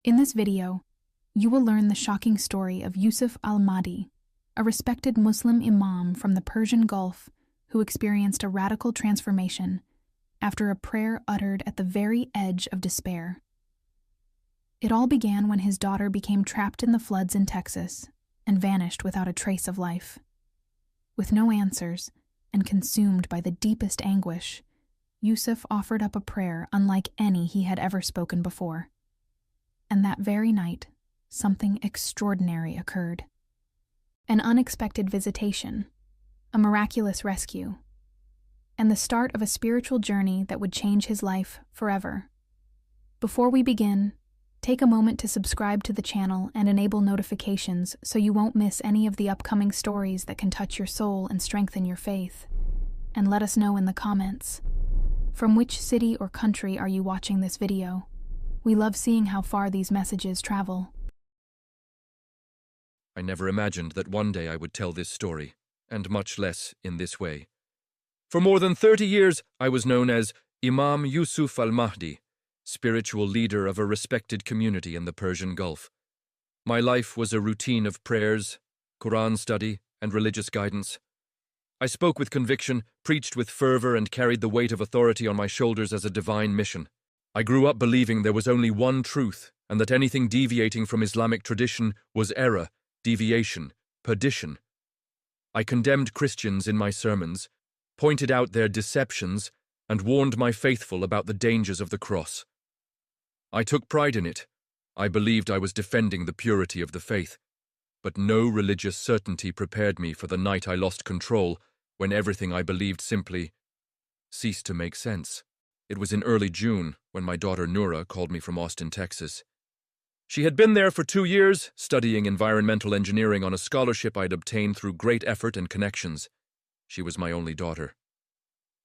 In this video, you will learn the shocking story of Yusuf al-Mahdi, a respected Muslim imam from the Persian Gulf who experienced a radical transformation after a prayer uttered at the very edge of despair. It all began when his daughter became trapped in the floods in Texas and vanished without a trace of life. With no answers and consumed by the deepest anguish, Yusuf offered up a prayer unlike any he had ever spoken before. And that very night, something extraordinary occurred. An unexpected visitation, a miraculous rescue, and the start of a spiritual journey that would change his life forever. Before we begin, take a moment to subscribe to the channel and enable notifications so you won't miss any of the upcoming stories that can touch your soul and strengthen your faith. And let us know in the comments, from which city or country are you watching this video? We love seeing how far these messages travel. I never imagined that one day I would tell this story, and much less in this way. For more than 30 years, I was known as Imam Yusuf al-Mahdi, spiritual leader of a respected community in the Persian Gulf. My life was a routine of prayers, Quran study, and religious guidance. I spoke with conviction, preached with fervor, and carried the weight of authority on my shoulders as a divine mission. I grew up believing there was only one truth, and that anything deviating from Islamic tradition was error, deviation, perdition. I condemned Christians in my sermons, pointed out their deceptions, and warned my faithful about the dangers of the cross. I took pride in it. I believed I was defending the purity of the faith, but no religious certainty prepared me for the night I lost control, when everything I believed simply ceased to make sense. It was in early June when my daughter Noura called me from Austin, Texas. She had been there for 2 years, studying environmental engineering on a scholarship I'd obtained through great effort and connections. She was my only daughter.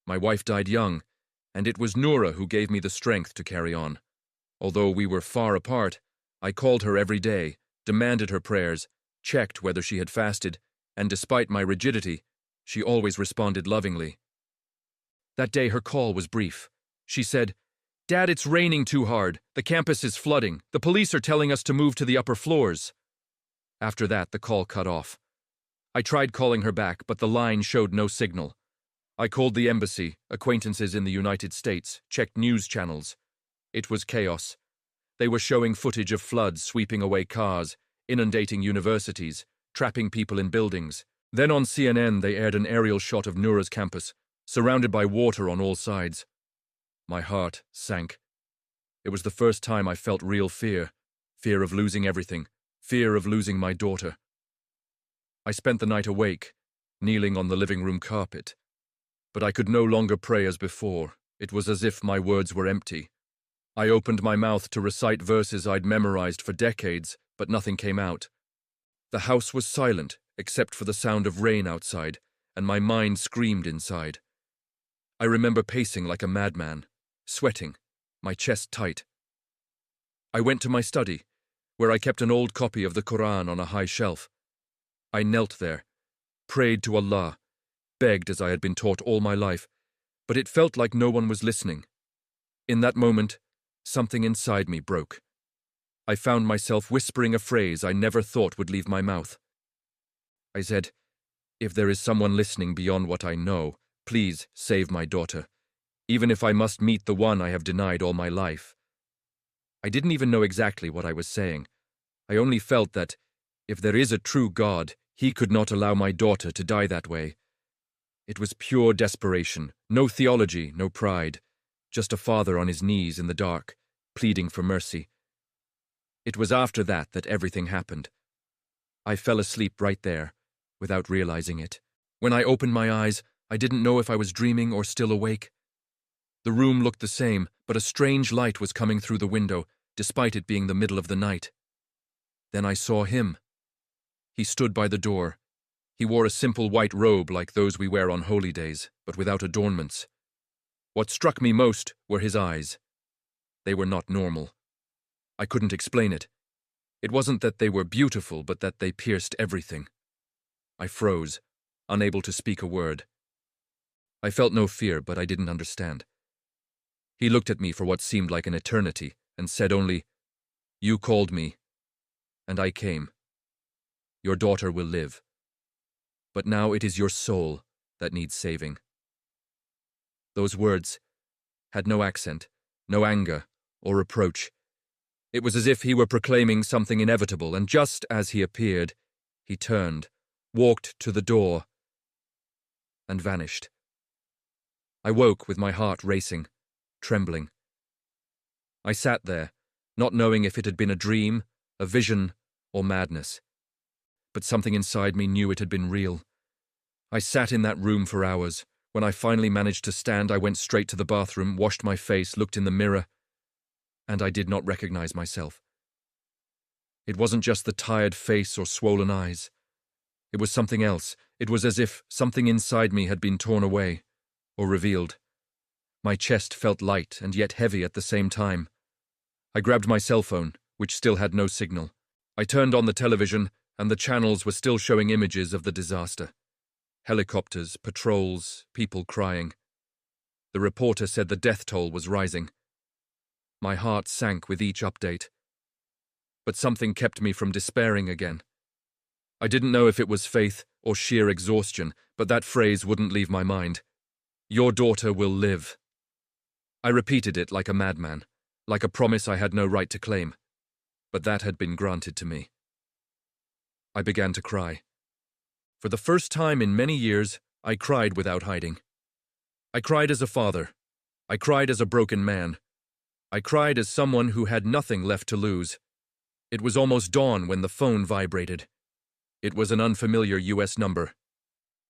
My wife died young, and it was Noura who gave me the strength to carry on. Although we were far apart, I called her every day, demanded her prayers, checked whether she had fasted, and despite my rigidity, she always responded lovingly. That day her call was brief. She said, "Dad, it's raining too hard. The campus is flooding. The police are telling us to move to the upper floors." After that, the call cut off. I tried calling her back, but the line showed no signal. I called the embassy, acquaintances in the United States, checked news channels. It was chaos. They were showing footage of floods sweeping away cars, inundating universities, trapping people in buildings. Then on CNN, they aired an aerial shot of Noura's campus, surrounded by water on all sides. My heart sank. It was the first time I felt real fear of losing everything, fear of losing my daughter. I spent the night awake, kneeling on the living room carpet. But I could no longer pray as before. It was as if my words were empty. I opened my mouth to recite verses I'd memorized for decades, but nothing came out. The house was silent, except for the sound of rain outside, and my mind screamed inside. I remember pacing like a madman, sweating, my chest tight. I went to my study, where I kept an old copy of the Quran on a high shelf. I knelt there, prayed to Allah, begged as I had been taught all my life, but it felt like no one was listening. In that moment, something inside me broke. I found myself whispering a phrase I never thought would leave my mouth. I said, "If there is someone listening beyond what I know, please save my daughter, even if I must meet the one I have denied all my life." I didn't even know exactly what I was saying. I only felt that, if there is a true God, He could not allow my daughter to die that way. It was pure desperation, no theology, no pride, just a father on his knees in the dark, pleading for mercy. It was after that everything happened. I fell asleep right there, without realizing it. When I opened my eyes, I didn't know if I was dreaming or still awake. The room looked the same, but a strange light was coming through the window, despite it being the middle of the night. Then I saw him. He stood by the door. He wore a simple white robe like those we wear on holy days, but without adornments. What struck me most were his eyes. They were not normal. I couldn't explain it. It wasn't that they were beautiful, but that they pierced everything. I froze, unable to speak a word. I felt no fear, but I didn't understand. He looked at me for what seemed like an eternity and said only, You called me, and I came. Your daughter will live. But now it is your soul that needs saving. Those words had no accent, no anger or reproach. It was as if he were proclaiming something inevitable, and just as he appeared, he turned, walked to the door, and vanished. I woke with my heart racing, trembling. I sat there, not knowing if it had been a dream, a vision, or madness. But something inside me knew it had been real. I sat in that room for hours. When I finally managed to stand, I went straight to the bathroom, washed my face, looked in the mirror, and I did not recognize myself. It wasn't just the tired face or swollen eyes. It was something else. It was as if something inside me had been torn away, or revealed. My chest felt light and yet heavy at the same time. I grabbed my cell phone, which still had no signal. I turned on the television, and the channels were still showing images of the disaster. Helicopters, patrols, people crying. The reporter said the death toll was rising. My heart sank with each update. But something kept me from despairing again. I didn't know if it was faith or sheer exhaustion, but that phrase wouldn't leave my mind. Your daughter will live. I repeated it like a madman, like a promise I had no right to claim. But that had been granted to me. I began to cry. For the first time in many years, I cried without hiding. I cried as a father. I cried as a broken man. I cried as someone who had nothing left to lose. It was almost dawn when the phone vibrated. It was an unfamiliar U.S. number.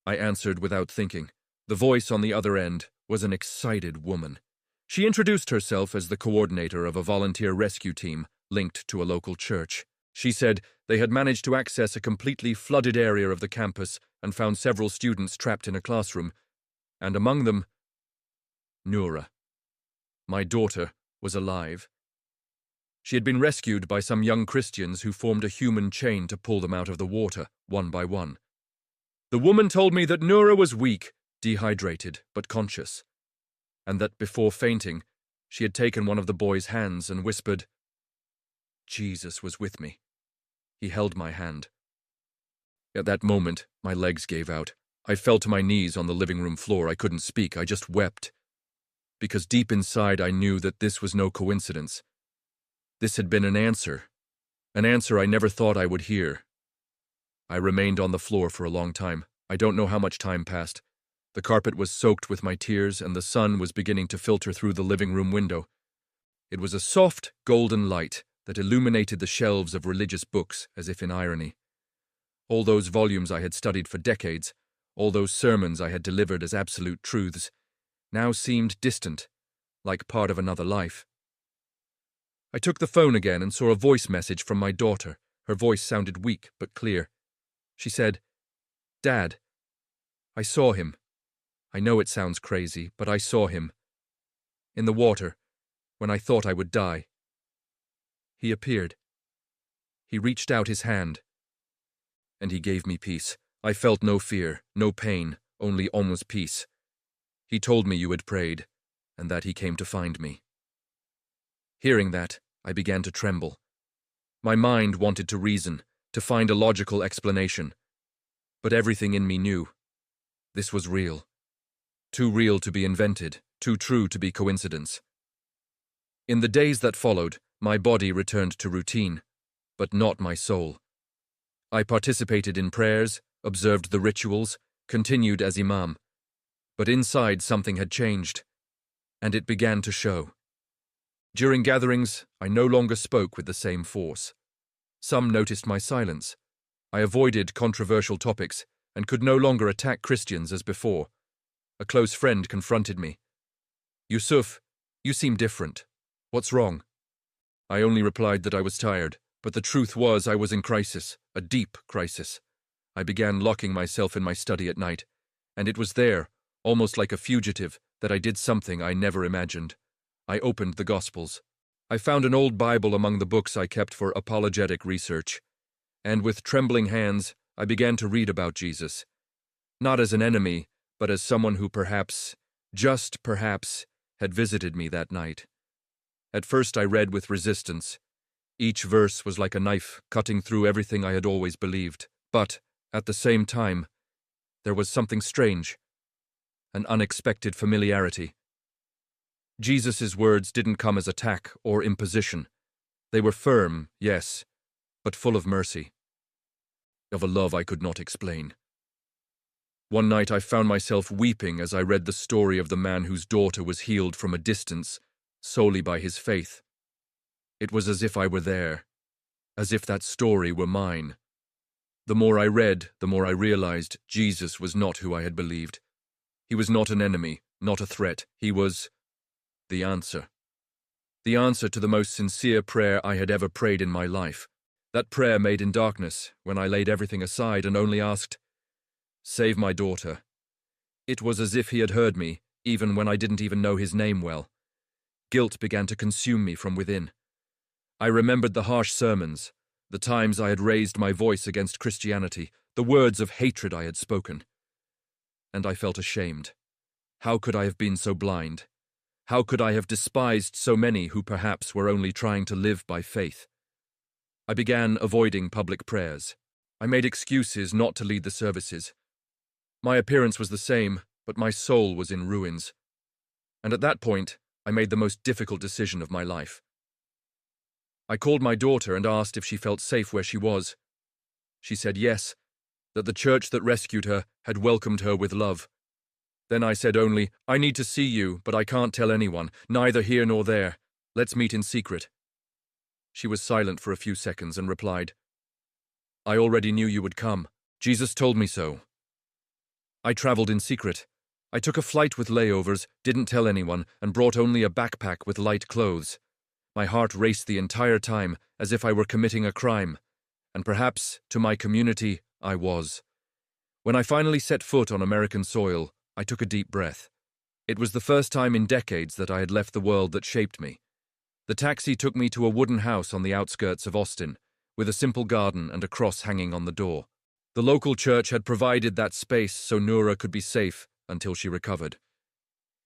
I answered without thinking. The voice on the other end was an excited woman. She introduced herself as the coordinator of a volunteer rescue team linked to a local church. She said they had managed to access a completely flooded area of the campus and found several students trapped in a classroom, and among them, Noura. My daughter was alive. She had been rescued by some young Christians who formed a human chain to pull them out of the water, one by one. The woman told me that Noura was weak, dehydrated, but conscious, and that before fainting, she had taken one of the boy's hands and whispered, "Jesus was with me. He held my hand." At that moment, my legs gave out. I fell to my knees on the living room floor. I couldn't speak. I just wept. Because deep inside I knew that this was no coincidence. This had been an answer I never thought I would hear. I remained on the floor for a long time. I don't know how much time passed. The carpet was soaked with my tears, and the sun was beginning to filter through the living room window. It was a soft, golden light that illuminated the shelves of religious books as if in irony. All those volumes I had studied for decades, all those sermons I had delivered as absolute truths, now seemed distant, like part of another life. I took the phone again and saw a voice message from my daughter. Her voice sounded weak but clear. She said, "Dad, I saw him. I know it sounds crazy, but I saw him. In the water, when I thought I would die. He appeared. He reached out his hand, and he gave me peace. I felt no fear, no pain, only almost peace. He told me you had prayed, and that he came to find me." Hearing that, I began to tremble. My mind wanted to reason, to find a logical explanation. But everything in me knew. This was real. Too real to be invented, too true to be coincidence. In the days that followed, my body returned to routine, but not my soul. I participated in prayers, observed the rituals, continued as Imam. But inside something had changed, and it began to show. During gatherings, I no longer spoke with the same force. Some noticed my silence. I avoided controversial topics and could no longer attack Christians as before. A close friend confronted me. "Yusuf, you seem different. What's wrong?" I only replied that I was tired, but the truth was I was in crisis, a deep crisis. I began locking myself in my study at night, and it was there, almost like a fugitive, that I did something I never imagined. I opened the Gospels. I found an old Bible among the books I kept for apologetic research, and with trembling hands, I began to read about Jesus. Not as an enemy, but as someone who perhaps, just perhaps, had visited me that night. At first I read with resistance. Each verse was like a knife cutting through everything I had always believed. But, at the same time, there was something strange, an unexpected familiarity. Jesus' words didn't come as attack or imposition. They were firm, yes, but full of mercy, of a love I could not explain. One night I found myself weeping as I read the story of the man whose daughter was healed from a distance solely by his faith. It was as if I were there, as if that story were mine. The more I read, the more I realized Jesus was not who I had believed. He was not an enemy, not a threat. He was the answer. The answer to the most sincere prayer I had ever prayed in my life. That prayer made in darkness, when I laid everything aside and only asked, "Save my daughter." It was as if he had heard me, even when I didn't even know his name well. Guilt began to consume me from within. I remembered the harsh sermons, the times I had raised my voice against Christianity, the words of hatred I had spoken. And I felt ashamed. How could I have been so blind? How could I have despised so many who perhaps were only trying to live by faith? I began avoiding public prayers. I made excuses not to lead the services. My appearance was the same, but my soul was in ruins. And at that point, I made the most difficult decision of my life. I called my daughter and asked if she felt safe where she was. She said yes, that the church that rescued her had welcomed her with love. Then I said only, "I need to see you, but I can't tell anyone, neither here nor there. Let's meet in secret." She was silent for a few seconds and replied, "I already knew you would come. Jesus told me so." I traveled in secret. I took a flight with layovers, didn't tell anyone, and brought only a backpack with light clothes. My heart raced the entire time, as if I were committing a crime. And perhaps, to my community, I was. When I finally set foot on American soil, I took a deep breath. It was the first time in decades that I had left the world that shaped me. The taxi took me to a wooden house on the outskirts of Austin, with a simple garden and a cross hanging on the door. The local church had provided that space so Noura could be safe until she recovered.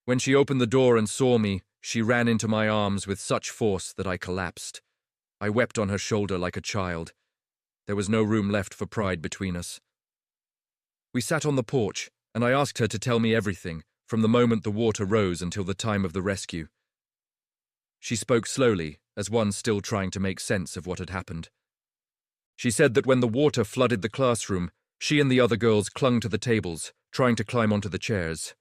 When she opened the door and saw me, she ran into my arms with such force that I collapsed. I wept on her shoulder like a child. There was no room left for pride between us. We sat on the porch, and I asked her to tell me everything, from the moment the water rose until the time of the rescue. She spoke slowly, as one still trying to make sense of what had happened. She said that when the water flooded the classroom, she and the other girls clung to the tables, trying to climb onto the chairs.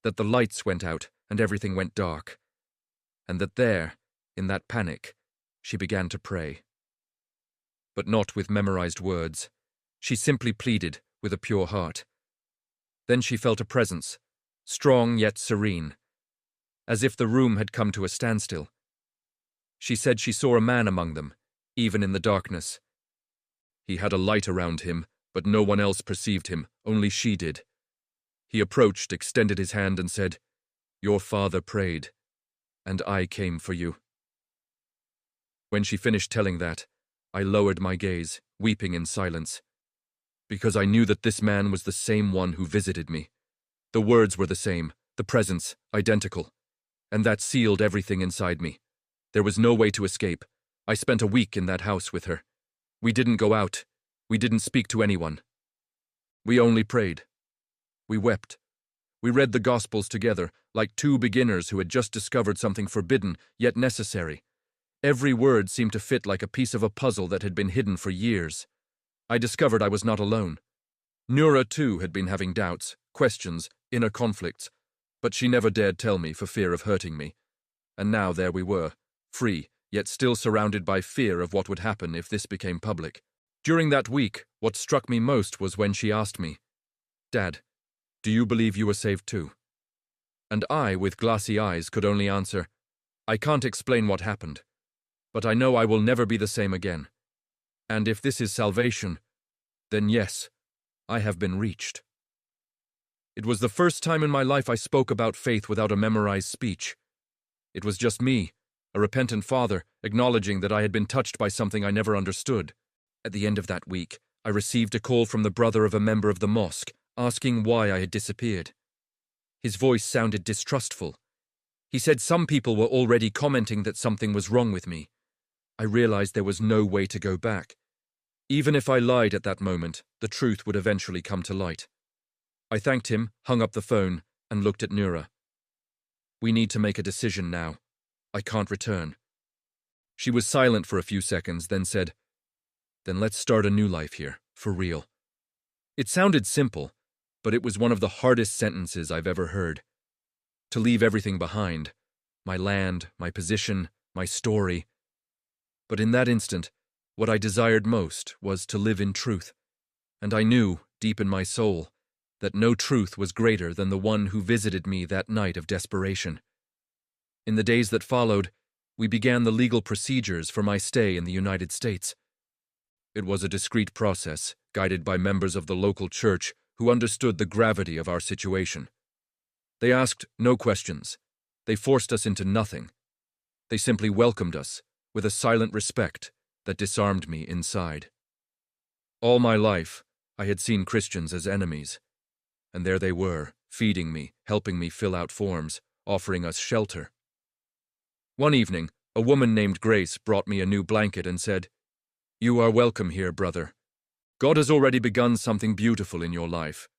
That the lights went out and everything went dark. And that there, in that panic, she began to pray. But not with memorized words. She simply pleaded with a pure heart. Then she felt a presence, strong yet serene, as if the room had come to a standstill. She said she saw a man among them, even in the darkness. He had a light around him, but no one else perceived him, only she did. He approached, extended his hand and said, "Your father prayed, and I came for you." When she finished telling that, I lowered my gaze, weeping in silence, because I knew that this man was the same one who visited me. The words were the same, the presence identical, and that sealed everything inside me. There was no way to escape. I spent a week in that house with her. We didn't go out. We didn't speak to anyone. We only prayed. We wept. We read the Gospels together, like two beginners who had just discovered something forbidden, yet necessary. Every word seemed to fit like a piece of a puzzle that had been hidden for years. I discovered I was not alone. Noura, too, had been having doubts, questions, inner conflicts, but she never dared tell me for fear of hurting me. And now there we were, free, yet still surrounded by fear of what would happen if this became public. During that week, what struck me most was when she asked me, "Dad, do you believe you were saved too?" And I, with glassy eyes, could only answer, "I can't explain what happened, but I know I will never be the same again. And if this is salvation, then yes, I have been reached." It was the first time in my life I spoke about faith without a memorized speech. It was just me, a repentant father, acknowledging that I had been touched by something I never understood. At the end of that week, I received a call from the brother of a member of the mosque, asking why I had disappeared. His voice sounded distrustful. He said some people were already commenting that something was wrong with me. I realized there was no way to go back. Even if I lied at that moment, the truth would eventually come to light. I thanked him, hung up the phone, and looked at Noura. We need to make a decision now. I can't return. She was silent for a few seconds, then said, Then let's start a new life here, for real. It sounded simple, but it was one of the hardest sentences I've ever heard. To leave everything behind, my land, my position, my story. But in that instant, what I desired most was to live in truth, and I knew, deep in my soul, that no truth was greater than the one who visited me that night of desperation. In the days that followed, we began the legal procedures for my stay in the United States. It was a discreet process, guided by members of the local church who understood the gravity of our situation. They asked no questions. They forced us into nothing. They simply welcomed us with a silent respect that disarmed me inside. All my life, I had seen Christians as enemies. And there they were, feeding me, helping me fill out forms, offering us shelter. One evening, a woman named Grace brought me a new blanket and said, You are welcome here, brother. God has already begun something beautiful in your life.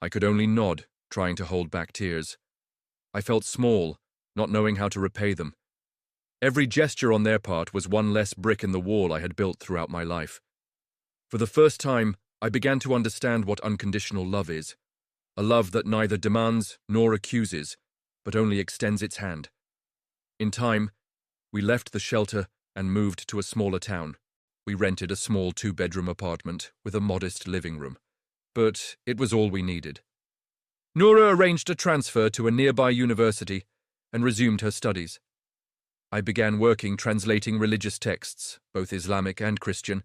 I could only nod, trying to hold back tears. I felt small, not knowing how to repay them. Every gesture on their part was one less brick in the wall I had built throughout my life. For the first time, I began to understand what unconditional love is. A love that neither demands nor accuses, but only extends its hand. In time, we left the shelter and moved to a smaller town. We rented a small 2-bedroom apartment with a modest living room. But it was all we needed. Noura arranged a transfer to a nearby university and resumed her studies. I began working translating religious texts, both Islamic and Christian,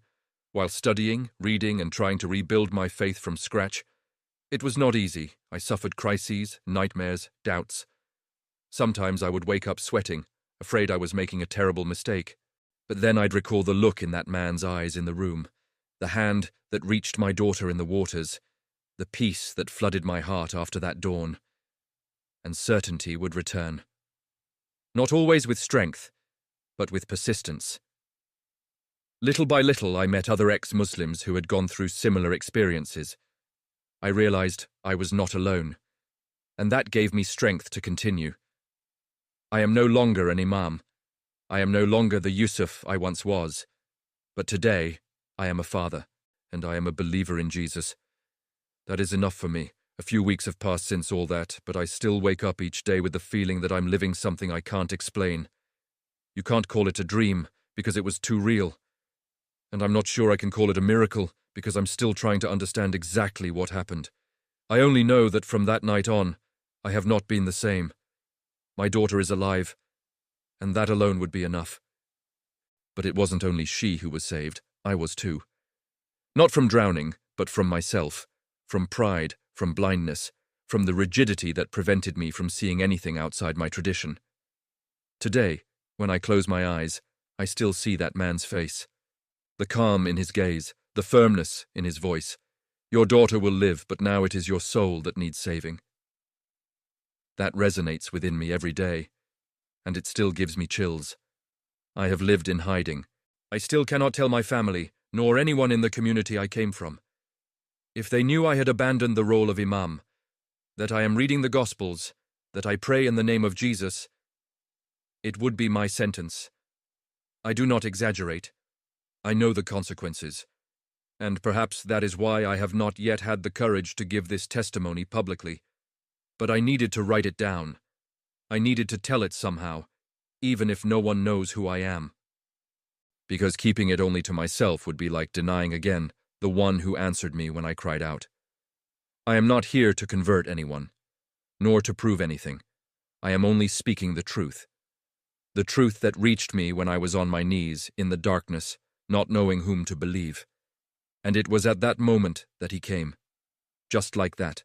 while studying, reading, and trying to rebuild my faith from scratch. It was not easy. I suffered crises, nightmares, doubts. Sometimes I would wake up sweating, afraid I was making a terrible mistake. But then I'd recall the look in that man's eyes in the room, the hand that reached my daughter in the waters, the peace that flooded my heart after that dawn. And certainty would return. Not always with strength, but with persistence. Little by little, I met other ex-Muslims who had gone through similar experiences. I realized I was not alone, and that gave me strength to continue. I am no longer an Imam. I am no longer the Yusuf I once was. But today, I am a father, and I am a believer in Jesus. That is enough for me. A few weeks have passed since all that, but I still wake up each day with the feeling that I'm living something I can't explain. You can't call it a dream, because it was too real. And I'm not sure I can call it a miracle, because I'm still trying to understand exactly what happened. I only know that from that night on, I have not been the same. My daughter is alive, and that alone would be enough. But it wasn't only she who was saved, I was too. Not from drowning, but from myself, from pride, from blindness, from the rigidity that prevented me from seeing anything outside my tradition. Today, when I close my eyes, I still see that man's face. The calm in his gaze, the firmness in his voice. Your daughter will live, but now it is your soul that needs saving. That resonates within me every day, and it still gives me chills. I have lived in hiding. I still cannot tell my family, nor anyone in the community I came from. If they knew I had abandoned the role of Imam, that I am reading the Gospels, that I pray in the name of Jesus, it would be my sentence. I do not exaggerate. I know the consequences, and perhaps that is why I have not yet had the courage to give this testimony publicly. But I needed to write it down. I needed to tell it somehow, even if no one knows who I am. Because keeping it only to myself would be like denying again the one who answered me when I cried out. I am not here to convert anyone, nor to prove anything. I am only speaking the truth. The truth that reached me when I was on my knees, in the darkness, not knowing whom to believe. And it was at that moment that he came. Just like that.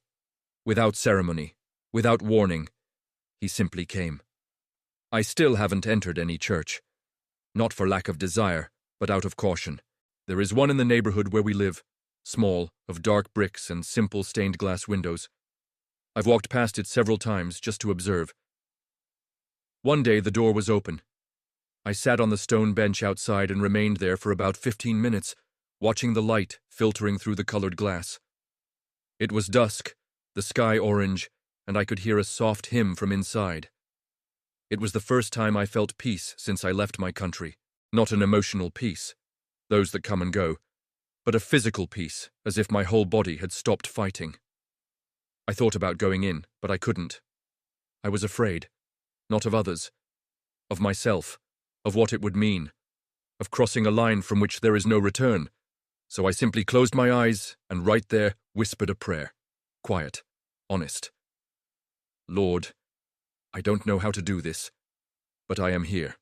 Without ceremony, without warning. He simply came. I still haven't entered any church. Not for lack of desire, but out of caution. There is one in the neighborhood where we live, small, of dark bricks and simple stained glass windows. I've walked past it several times just to observe. One day the door was open. I sat on the stone bench outside and remained there for about 15 minutes, watching the light filtering through the colored glass. It was dusk, the sky orange, and I could hear a soft hymn from inside. It was the first time I felt peace since I left my country. Not an emotional peace, those that come and go, but a physical peace, as if my whole body had stopped fighting. I thought about going in, but I couldn't. I was afraid, not of others, of myself, of what it would mean, of crossing a line from which there is no return. So I simply closed my eyes and right there whispered a prayer, quiet, honest. Lord, I don't know how to do this, but I am here.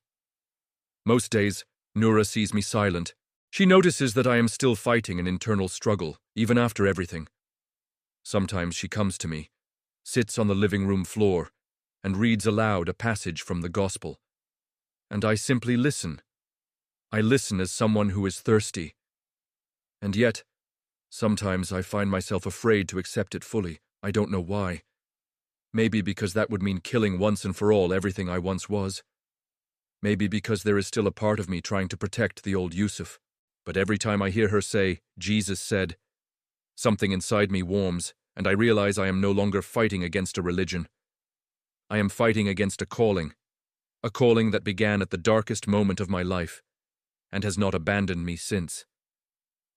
Most days, Noura sees me silent. She notices that I am still fighting an internal struggle, even after everything. Sometimes she comes to me, sits on the living room floor, and reads aloud a passage from the Gospel. And I simply listen. I listen as someone who is thirsty. And yet, sometimes I find myself afraid to accept it fully. I don't know why. Maybe because that would mean killing once and for all everything I once was. Maybe because there is still a part of me trying to protect the old Yusuf. But every time I hear her say, Jesus said, something inside me warms, and I realize I am no longer fighting against a religion. I am fighting against a calling that began at the darkest moment of my life, and has not abandoned me since.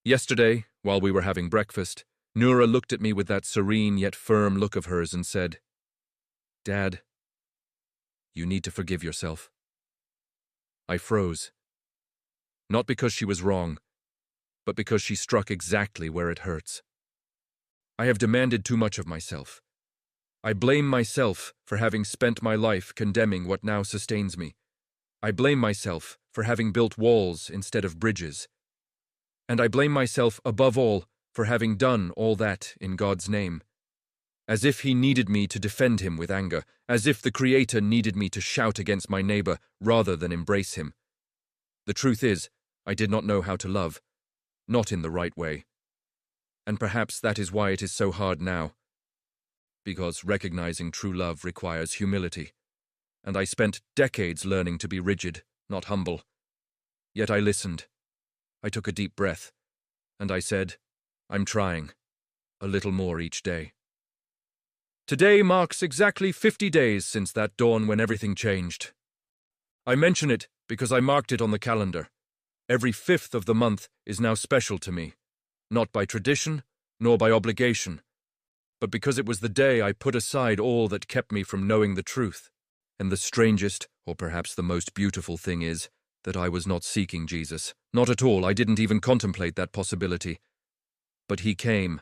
Yesterday, while we were having breakfast, Noura looked at me with that serene yet firm look of hers and said, Dad, you need to forgive yourself. I froze. Not because she was wrong, but because she struck exactly where it hurts. I have demanded too much of myself. I blame myself for having spent my life condemning what now sustains me. I blame myself for having built walls instead of bridges. And I blame myself above all for having done all that in God's name. As if He needed me to defend Him with anger, as if the Creator needed me to shout against my neighbor rather than embrace him. The truth is, I did not know how to love, not in the right way. And perhaps that is why it is so hard now. Because recognizing true love requires humility, and I spent decades learning to be rigid, not humble. Yet I listened. I took a deep breath, and I said, I'm trying, a little more each day. Today marks exactly 50 days since that dawn when everything changed. I mention it because I marked it on the calendar. Every 5th of the month is now special to me, not by tradition, nor by obligation, but because it was the day I put aside all that kept me from knowing the truth. And the strangest, or perhaps the most beautiful thing is, that I was not seeking Jesus. Not at all, I didn't even contemplate that possibility. But He came.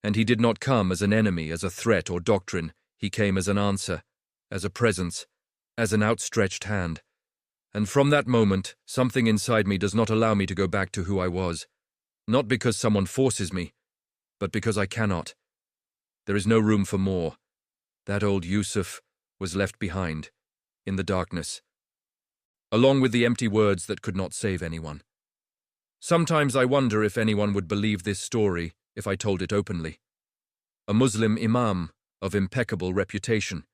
And He did not come as an enemy, as a threat or doctrine. He came as an answer, as a presence, as an outstretched hand. And from that moment, something inside me does not allow me to go back to who I was. Not because someone forces me, but because I cannot. There is no room for more. That old Yusuf was left behind, in the darkness, along with the empty words that could not save anyone. Sometimes I wonder if anyone would believe this story if I told it openly. A Muslim Imam of impeccable reputation,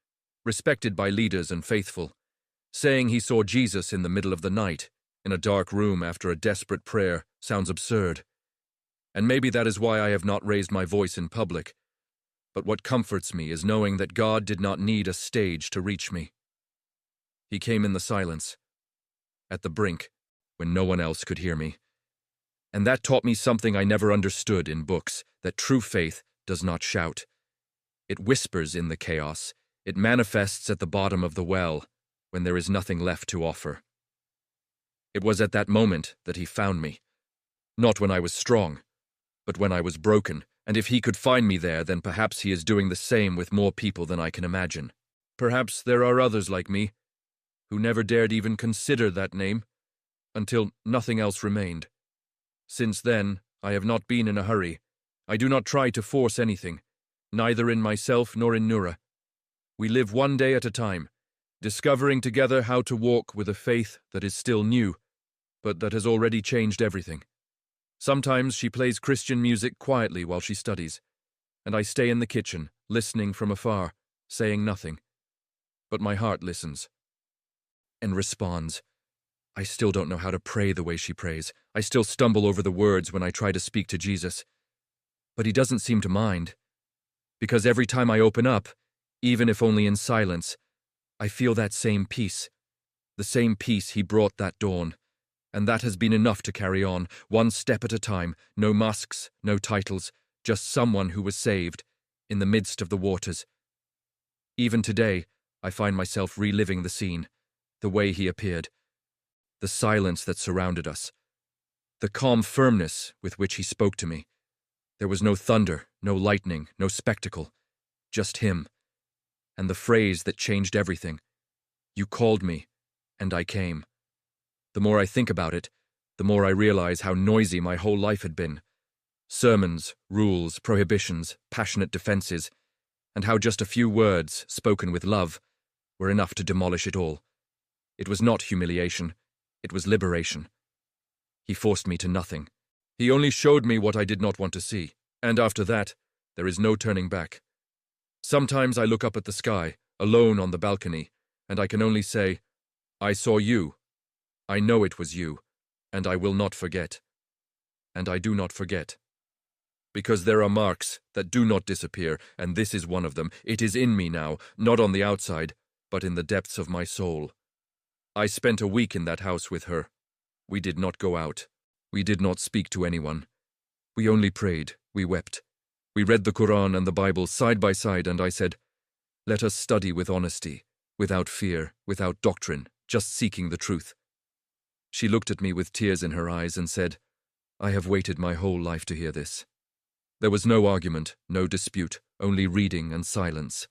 respected by leaders and faithful, saying he saw Jesus in the middle of the night, in a dark room after a desperate prayer, sounds absurd. And maybe that is why I have not raised my voice in public. But what comforts me is knowing that God did not need a stage to reach me. He came in the silence, at the brink, when no one else could hear me. And that taught me something I never understood in books, that true faith does not shout. It whispers in the chaos. It manifests at the bottom of the well, when there is nothing left to offer. It was at that moment that He found me. Not when I was strong, but when I was broken, and if He could find me there, then perhaps He is doing the same with more people than I can imagine. Perhaps there are others like me, who never dared even consider that name, until nothing else remained. Since then, I have not been in a hurry. I do not try to force anything, neither in myself nor in Noura. We live one day at a time, discovering together how to walk with a faith that is still new, but that has already changed everything. Sometimes she plays Christian music quietly while she studies, and I stay in the kitchen, listening from afar, saying nothing. But my heart listens, and responds. I still don't know how to pray the way she prays. I still stumble over the words when I try to speak to Jesus. But he doesn't seem to mind, because every time I open up, even if only in silence, I feel that same peace, the same peace he brought that dawn. And that has been enough to carry on, one step at a time, no masks, no titles, just someone who was saved, in the midst of the waters. Even today, I find myself reliving the scene, the way he appeared, the silence that surrounded us, the calm firmness with which he spoke to me. There was no thunder, no lightning, no spectacle, just him. And the phrase that changed everything, "You called me, and I came." The more I think about it, the more I realize how noisy my whole life had been. Sermons, rules, prohibitions, passionate defenses, and how just a few words, spoken with love, were enough to demolish it all. It was not humiliation, it was liberation. He forced me to nothing. He only showed me what I did not want to see, and after that, there is no turning back. Sometimes I look up at the sky, alone on the balcony, and I can only say, "I saw you. I know it was you, and I will not forget." And I do not forget. Because there are marks that do not disappear, and this is one of them. It is in me now, not on the outside, but in the depths of my soul. I spent a week in that house with her. We did not go out. We did not speak to anyone. We only prayed, we wept. We read the Quran and the Bible side by side, and I said, "Let us study with honesty, without fear, without doctrine, just seeking the truth." She looked at me with tears in her eyes and said, "I have waited my whole life to hear this." There was no argument, no dispute, only reading and silence.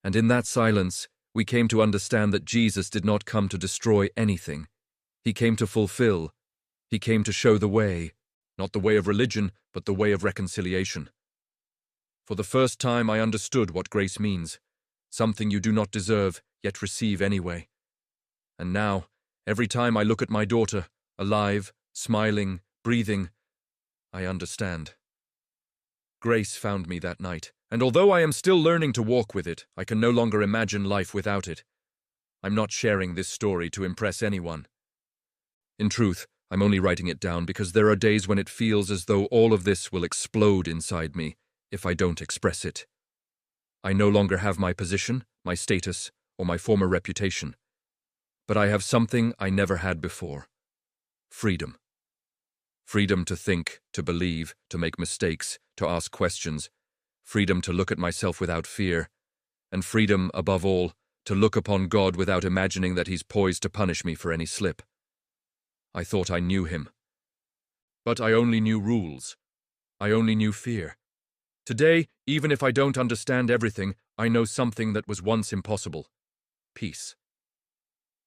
And in that silence, we came to understand that Jesus did not come to destroy anything. He came to fulfill. He came to show the way, not the way of religion, but the way of reconciliation. For the first time I understood what grace means, something you do not deserve, yet receive anyway. And now, every time I look at my daughter, alive, smiling, breathing, I understand. Grace found me that night, and although I am still learning to walk with it, I can no longer imagine life without it. I'm not sharing this story to impress anyone. In truth, I'm only writing it down because there are days when it feels as though all of this will explode inside me if I don't express it. I no longer have my position, my status, or my former reputation. But I have something I never had before. Freedom. Freedom to think, to believe, to make mistakes, to ask questions. Freedom to look at myself without fear. And freedom, above all, to look upon God without imagining that he's poised to punish me for any slip. I thought I knew him. But I only knew rules. I only knew fear. Today, even if I don't understand everything, I know something that was once impossible. Peace.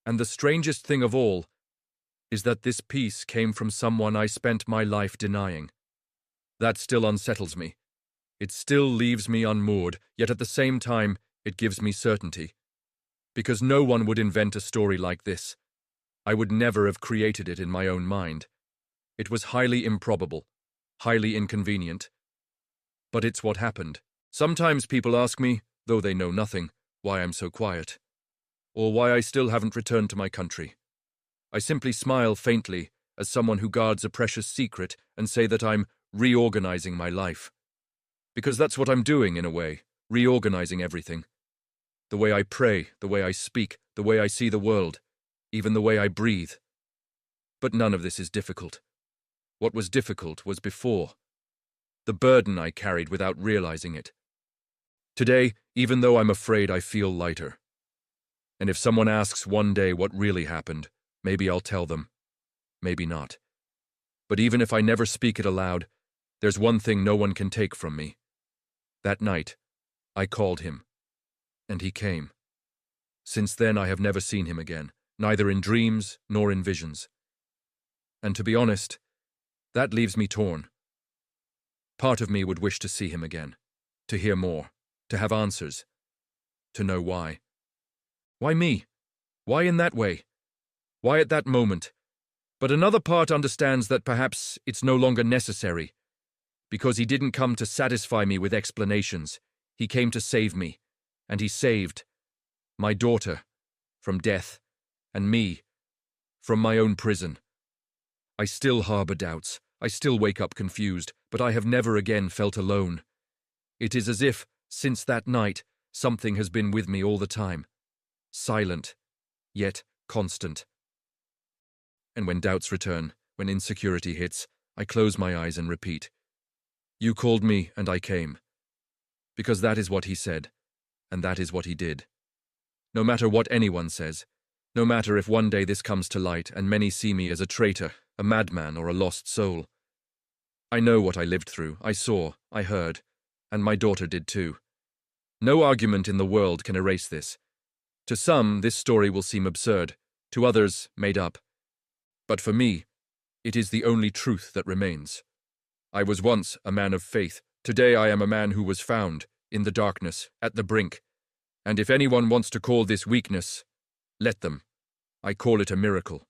And the strangest thing of all is that this peace came from someone I spent my life denying. That still unsettles me. It still leaves me unmoored, yet at the same time, it gives me certainty. Because no one would invent a story like this. I would never have created it in my own mind. It was highly improbable, highly inconvenient. But it's what happened. Sometimes people ask me, though they know nothing, why I'm so quiet, or why I still haven't returned to my country. I simply smile faintly as someone who guards a precious secret and say that I'm reorganizing my life. Because that's what I'm doing in a way, reorganizing everything. The way I pray, the way I speak, the way I see the world, even the way I breathe. But none of this is difficult. What was difficult was before. The burden I carried without realizing it. Today, even though I'm afraid, I feel lighter. And if someone asks one day what really happened, maybe I'll tell them. Maybe not. But even if I never speak it aloud, there's one thing no one can take from me. That night, I called him, and he came. Since then, I have never seen him again, neither in dreams nor in visions. And to be honest, that leaves me torn. Part of me would wish to see him again, to hear more, to have answers, to know why. Why me? Why in that way? Why at that moment? But another part understands that perhaps it's no longer necessary, because he didn't come to satisfy me with explanations. He came to save me, and he saved my daughter from death, and me from my own prison. I still harbor doubts, I still wake up confused, but I have never again felt alone. It is as if, since that night, something has been with me all the time. Silent, yet constant. And when doubts return, when insecurity hits, I close my eyes and repeat, "You called me and I came." Because that is what he said, and that is what he did. No matter what anyone says, no matter if one day this comes to light and many see me as a traitor, a madman, or a lost soul. I know what I lived through, I saw, I heard, and my daughter did too. No argument in the world can erase this. To some, this story will seem absurd, to others, made up. But for me, it is the only truth that remains. I was once a man of faith. Today I am a man who was found, in the darkness, at the brink. And if anyone wants to call this weakness, let them. I call it a miracle.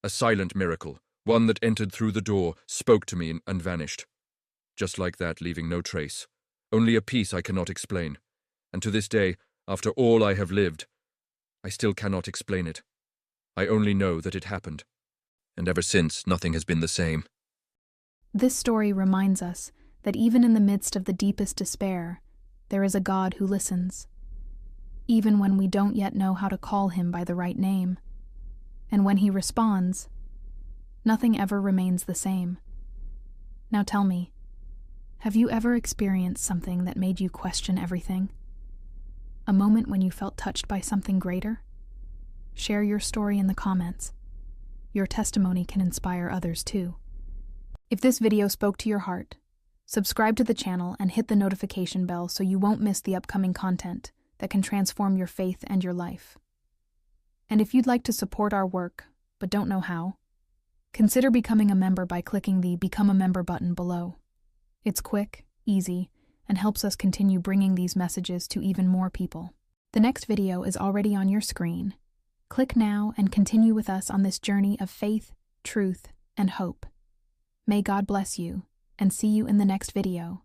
A silent miracle, one that entered through the door, spoke to me and vanished. Just like that, leaving no trace. Only a peace I cannot explain. And to this day, after all I have lived, I still cannot explain it. I only know that it happened. And ever since, nothing has been the same. This story reminds us that even in the midst of the deepest despair, there is a God who listens. Even when we don't yet know how to call him by the right name. And when he responds, nothing ever remains the same. Now tell me, have you ever experienced something that made you question everything? A moment when you felt touched by something greater? Share your story in the comments. Your testimony can inspire others too. If this video spoke to your heart, subscribe to the channel and hit the notification bell so you won't miss the upcoming content that can transform your faith and your life. And if you'd like to support our work, but don't know how, consider becoming a member by clicking the Become a Member button below. It's quick, easy, and helps us continue bringing these messages to even more people. The next video is already on your screen. Click now and continue with us on this journey of faith, truth, and hope. May God bless you, and see you in the next video.